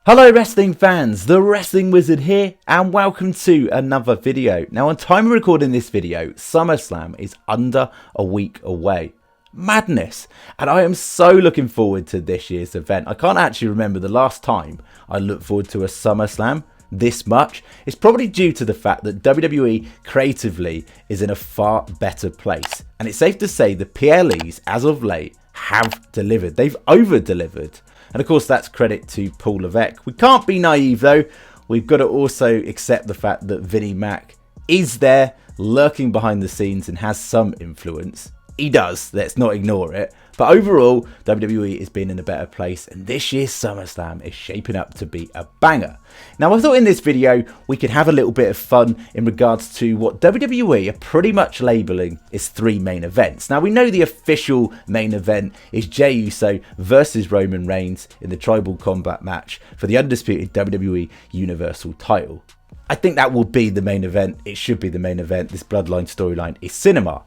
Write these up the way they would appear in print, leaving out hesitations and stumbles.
Hello wrestling fans, the Wrestling Wizard here and welcome to another video. Now on time of recording this video, SummerSlam is under a week away. Madness! And I am so looking forward to this year's event. I can't actually remember the last time I looked forward to a SummerSlam this much. It's probably due to the fact that WWE creatively is in a far better place. And it's safe to say the PLEs as of late have delivered. They've over-delivered. And of course that's credit to Paul Levesque. We can't be naive though. We've got to also accept the fact that Vinnie Mac is there lurking behind the scenes and has some influence. He does, let's not ignore it. But overall, WWE is being in a better place and this year's SummerSlam is shaping up to be a banger. Now I thought in this video we could have a little bit of fun in regards to what WWE are pretty much labelling as three main events. Now we know the official main event is Jey Uso versus Roman Reigns in the Tribal Combat match for the undisputed WWE Universal title. I think that will be the main event. It should be the main event. This Bloodline storyline is cinema.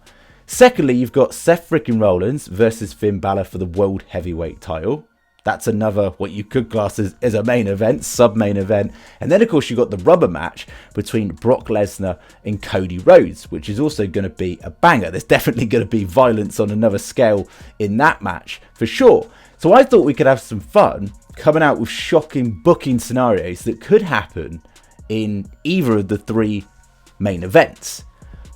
Secondly, you've got Seth Freakin Rollins versus Finn Balor for the World Heavyweight title. That's another, what you could class as a main event, sub-main event. And then, of course, you've got the rubber match between Brock Lesnar and Cody Rhodes, which is also going to be a banger. There's definitely going to be violence on another scale in that match, for sure. So I thought we could have some fun coming out with shocking booking scenarios that could happen in either of the three main events.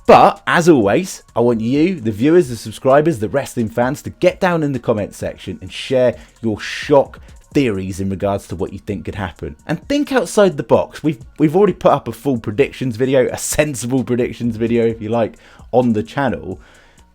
But, as always, I want you, the viewers, the subscribers, the wrestling fans, to get down in the comment section and share your shock theories in regards to what you think could happen. And think outside the box. We've already put up a full predictions video, a sensible predictions video, if you like, on the channel.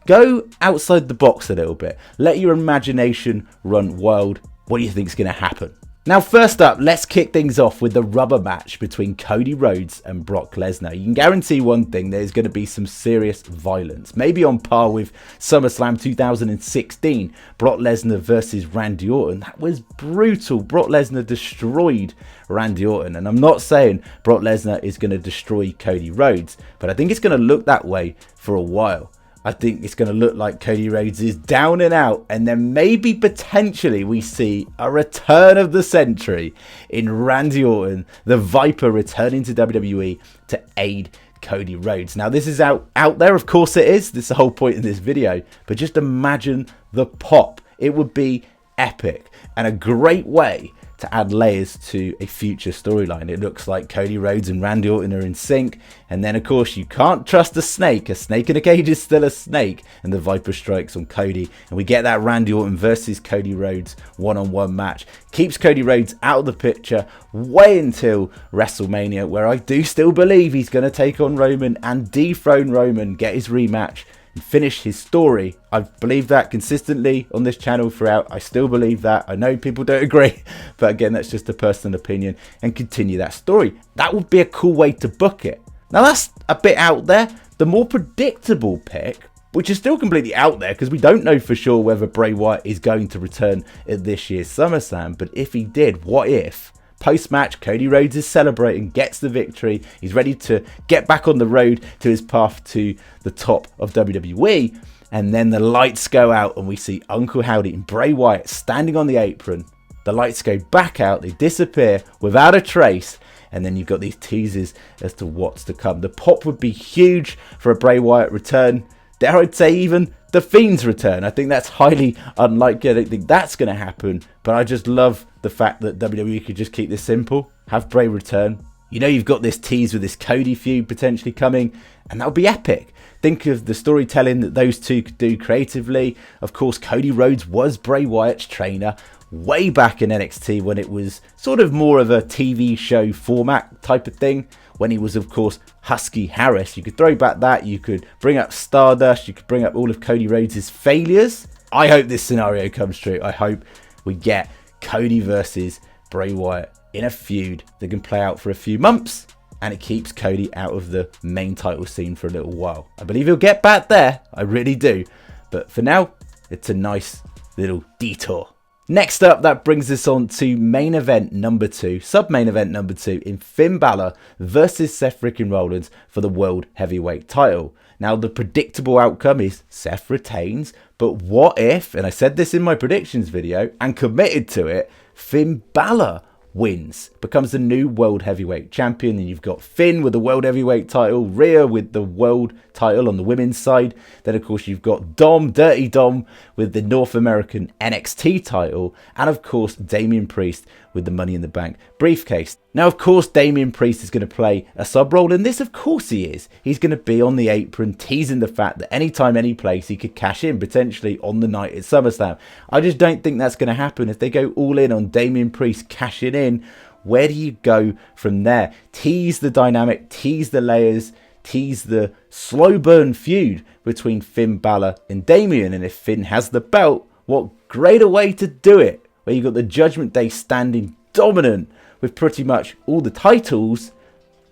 Go outside the box a little bit. Let your imagination run wild. What do you think is going to happen? Now first up, let's kick things off with the rubber match between Cody Rhodes and Brock Lesnar. You can guarantee one thing, there's going to be some serious violence. Maybe on par with SummerSlam 2016, Brock Lesnar versus Randy Orton. That was brutal. Brock Lesnar destroyed Randy Orton. And I'm not saying Brock Lesnar is going to destroy Cody Rhodes, but I think it's going to look that way for a while. I think it's going to look like Cody Rhodes is down and out, and then maybe potentially we see a return of the century in Randy Orton, the Viper, returning to WWE to aid Cody Rhodes. Now this is out there, of course it is. This is the whole point of this video, but just imagine the pop. It would be epic and a great way to add layers to a future storyline. It looks like Cody Rhodes and Randy Orton are in sync, and then of course you can't trust a snake. A snake in a cage is still a snake, and the Viper strikes on Cody, and we get that Randy Orton versus Cody Rhodes one-on-one match. Keeps Cody Rhodes out of the picture way until WrestleMania, where I do still believe he's going to take on Roman and dethrone Roman, get his rematch and finish his story. I've believed that consistently on this channel throughout. I still believe that. I know people don't agree, but again, that's just a personal opinion, and continue that story. That would be a cool way to book it. Now that's a bit out there. The more predictable pick, which is still completely out there because we don't know for sure whether Bray Wyatt is going to return at this year's SummerSlam, but if he did, what if post-match Cody Rhodes is celebrating, gets the victory, he's ready to get back on the road to his path to the top of WWE, and then the lights go out and we see Uncle Howdy and Bray Wyatt standing on the apron. The lights go back out, they disappear without a trace, and then you've got these teasers as to what's to come. The pop would be huge for a Bray Wyatt return. Dare I say even The Fiend's return. I think that's highly unlikely. I don't think that's going to happen. But I just love the fact that WWE could just keep this simple. Have Bray return. You know you've got this tease with this Cody feud potentially coming. And that would be epic. Think of the storytelling that those two could do creatively. Of course, Cody Rhodes was Bray Wyatt's trainer way back in NXT when it was sort of more of a TV show format type of thing. When he was, of course, Husky Harris. You could throw back that. You could bring up Stardust. You could bring up all of Cody Rhodes' failures. I hope this scenario comes true. I hope we get Cody versus Bray Wyatt in a feud that can play out for a few months, and it keeps Cody out of the main title scene for a little while. I believe he'll get back there. I really do. But for now, it's a nice little detour. Next up, that brings us on to main event number 2, sub-main event number 2 in Finn Balor versus Seth Freakin Rollins for the World Heavyweight title. Now, the predictable outcome is Seth retains, but what if, and I said this in my predictions video and committed to it, Finn Balor wins, becomes the new World Heavyweight Champion. And you've got Finn with the World Heavyweight title, Rhea with the World title on the women's side. Then, of course, you've got Dom, Dirty Dom, with the North American NXT title. And, of course, Damian Priest with the Money in the Bank briefcase. Now, of course, Damian Priest is going to play a sub-role in this. Of course he is. He's going to be on the apron, teasing the fact that anytime, any place, he could cash in, potentially on the night at SummerSlam. I just don't think that's going to happen. If they go all in on Damian Priest cashing in, where do you go from there? Tease the dynamic, tease the layers, tease the slow burn feud between Finn Balor and Damian. And if Finn has the belt, what greater way to do it? Where you've got the Judgment Day standing dominant with pretty much all the titles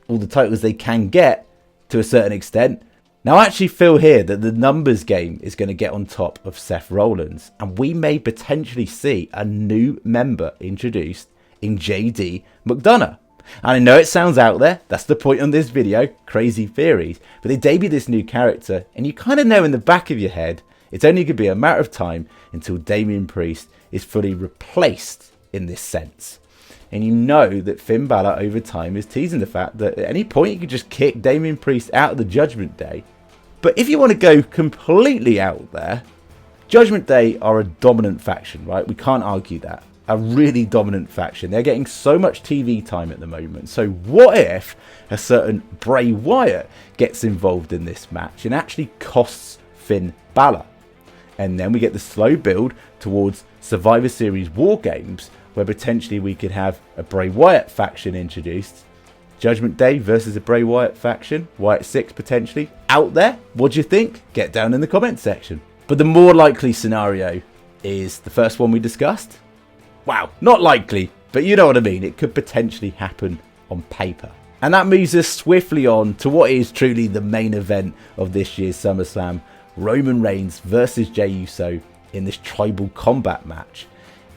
they can get to a certain extent. Now, I actually feel here that the numbers game is going to get on top of Seth Rollins, and we may potentially see a new member introduced in JD McDonough. And I know it sounds out there, that's the point on this video, crazy theories, but they debut this new character, and you kind of know in the back of your head, it's only going to be a matter of time until Damian Priest is fully replaced in this sense. And you know that Finn Balor over time is teasing the fact that at any point you could just kick Damian Priest out of the Judgment Day. But if you want to go completely out there, Judgment Day are a dominant faction, right? We can't argue that. A really dominant faction. They're getting so much TV time at the moment. So what if a certain Bray Wyatt gets involved in this match and actually costs Finn Balor? And then we get the slow build towards Survivor Series War Games, where potentially we could have a Bray Wyatt faction introduced. Judgment Day versus a Bray Wyatt faction. Wyatt 6 potentially out there. What do you think? Get down in the comment section. But the more likely scenario is the first one we discussed. Wow, not likely, but you know what I mean. It could potentially happen on paper. And that moves us swiftly on to what is truly the main event of this year's SummerSlam. Roman Reigns versus Jey Uso in this tribal combat match.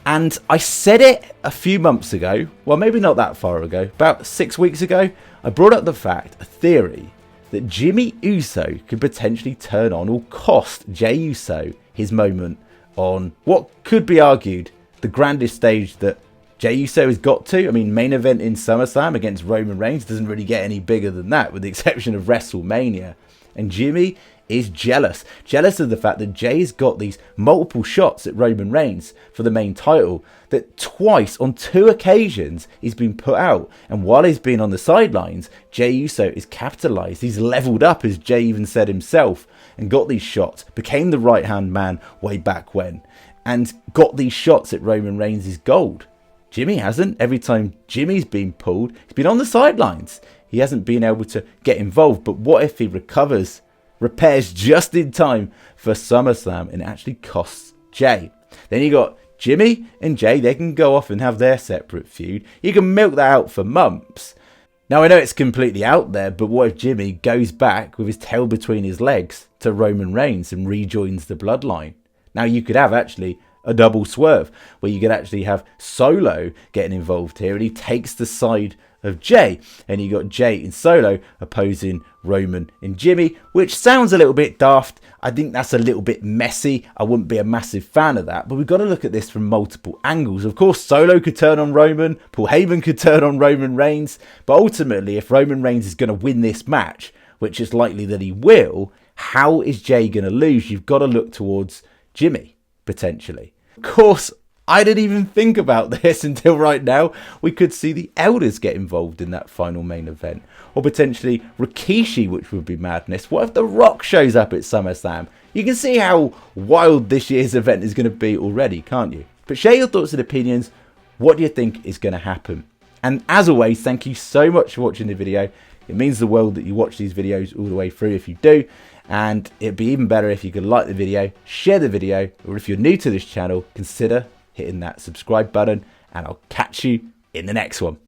And I said it a few months ago, well maybe not that far ago, about 6 weeks ago, I brought up the fact, a theory, that Jey Uso could potentially turn on or cost Jey Uso his moment on what could be argued the grandest stage that Jey Uso has got to. I mean, main event in SummerSlam against Roman Reigns doesn't really get any bigger than that, with the exception of WrestleMania. And Jimmy is jealous of the fact that Jey's got these multiple shots at Roman Reigns for the main title, that twice on 2 occasions he's been put out, and while he's been on the sidelines, Jey Uso is capitalized. He's leveled up, as Jey even said himself, and got these shots, became the right hand man way back when, and got these shots at Roman Reigns' gold. Jimmy hasn't. Every time Jimmy's been pulled, he's been on the sidelines. He hasn't been able to get involved. But what if he repairs just in time for SummerSlam and actually costs Jey? Then you got Jimmy and Jey. They can go off and have their separate feud. You can milk that out for months. Now, I know it's completely out there, but what if Jimmy goes back with his tail between his legs to Roman Reigns and rejoins the bloodline? Now, you could have actually a double swerve where you could actually have Solo getting involved here, and he takes the side of Jey, and you got Jey and Solo opposing Roman and Jimmy, which sounds a little bit daft. I think that's a little bit messy. I wouldn't be a massive fan of that, but we've got to look at this from multiple angles. Of course, Solo could turn on Roman, Paul Heyman could turn on Roman Reigns, but ultimately, if Roman Reigns is going to win this match, which is likely that he will, how is Jey going to lose? You've got to look towards Jimmy, potentially. Of course, I didn't even think about this until right now. We could see the Elders get involved in that final main event. Or potentially Rikishi, which would be madness. What if The Rock shows up at SummerSlam? You can see how wild this year's event is going to be already, can't you? But share your thoughts and opinions. What do you think is going to happen? And as always, thank you so much for watching the video. It means the world that you watch these videos all the way through if you do. And it'd be even better if you could like the video, share the video, or if you're new to this channel, consider hitting that subscribe button, and I'll catch you in the next one.